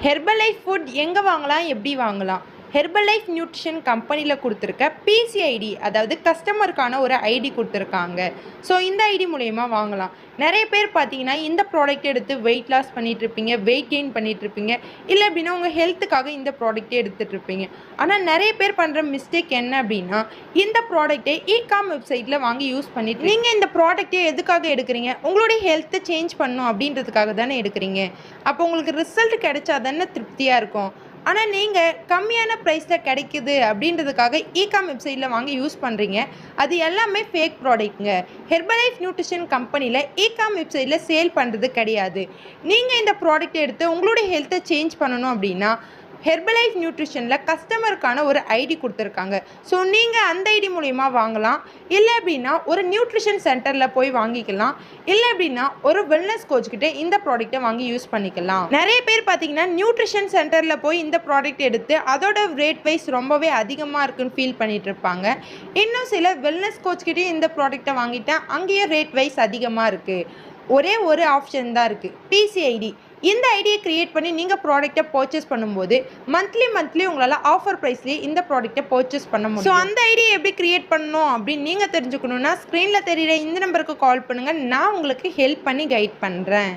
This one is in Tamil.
ஹெர்பலைஃப் ஃபுட் எங்கே வாங்கலாம், எப்படி வாங்கலாம்? ஹெர்பலைஃப் நியூட்ரிஷன் கம்பெனியில் கொடுத்துருக்க பிசிஐடி, அதாவது கஸ்டமருக்கான ஒரு ஐடி கொடுத்துருக்காங்க. ஸோ இந்த ஐடி மூலயமா வாங்கலாம். நிறைய பேர் பார்த்தீங்கன்னா இந்த ப்ராடக்ட் எடுத்து வெயிட் லாஸ் பண்ணிகிட்ருப்பீங்க, வெயிட் கெயின் பண்ணிகிட்ருப்பீங்க, இல்லை அப்படின்னா உங்கள் ஹெல்த்துக்காக இந்த ப்ராடக்ட்டே எடுத்துகிட்ருப்பீங்க. ஆனால் நிறைய பேர் பண்ணுற மிஸ்டேக் என்ன அப்படின்னா, இந்த ப்ராடக்ட்டை இகாம் வெப்சைட்டில் வாங்கி யூஸ் பண்ணிட்டு நீங்கள் இந்த ப்ராடக்ட்டை எதுக்காக எடுக்கிறீங்க? உங்களுடைய ஹெல்த்தை சேஞ்ச் பண்ணணும் அப்படின்றதுக்காக தானே எடுக்கிறீங்க. அப்போ உங்களுக்கு ரிசல்ட் கிடைச்சா தானே திருப்தியாக இருக்கும். ஆனால் நீங்கள் கம்மியான ப்ரைஸில் கிடைக்குது அப்படின்றதுக்காக இகாம் வெப்சைட்டில் வாங்கி யூஸ் பண்ணுறீங்க. அது எல்லாமே ஃபேக் ப்ராடக்ட்டுங்க. ஹெர்பலைஃப் நியூட்ரிஷன் கம்பெனியில் இகாம் வெப்சைட்டில் சேல் பண்ணுறது கிடையாது. நீங்கள் இந்த ப்ராடக்ட் எடுத்து உங்களுடைய ஹெல்த்தை சேஞ்ச் பண்ணணும் அப்படின்னா ஹெர்பலைஃப் நியூட்ரிஷனில் கஸ்டமருக்கான ஒரு ஐடி கொடுத்துருக்காங்க. ஸோ நீங்கள் அந்த ஐடி மூலிமா வாங்கலாம். இல்லை அப்படின்னா ஒரு நியூட்ரிஷன் சென்டரில் போய் வாங்கிக்கலாம். இல்லை அப்படின்னா ஒரு வெல்னஸ் கோச்கிட்ட இந்த ப்ராடக்ட்டை வாங்கி யூஸ் பண்ணிக்கலாம். நிறைய பேர் பார்த்தீங்கன்னா நியூட்ரிஷன் சென்டரில் போய் இந்த ப்ராடக்ட் எடுத்து அதோட ரேட் வைஸ் ரொம்பவே அதிகமாக இருக்குன்னு ஃபீல் பண்ணிட்டு இருப்பாங்க. இன்னும் சில வெல்னஸ் கோச்கிட்டையும் இந்த ப்ராடக்ட்டை வாங்கிட்டேன், அங்கேயும் ரேட் வைஸ் அதிகமாக இருக்குது. ஒரே ஒரு ஆப்ஷன் தான் இருக்குது, பிசிஐடி. இந்த ஐடியை க்ரியேட் பண்ணி நீங்கள் ப்ராடக்ட்டை பர்ச்சேஸ் பண்ணும்போது மந்த்லி உங்களால் ஆஃபர் ப்ரைஸ்லேயே இந்த ப்ராடக்ட்டை பர்ச்சேஸ் பண்ண முடியும். ஸோ அந்த ஐடியை எப்படி க்ரியேட் பண்ணணும் அப்படின்னு நீங்கள் தெரிஞ்சுக்கணுன்னா ஸ்க்ரீனில் தெரியிற இந்த நம்பருக்கு கால் பண்ணுங்கள். நான் உங்களுக்கு ஹெல்ப் பண்ணி கைட் பண்ணுறேன்.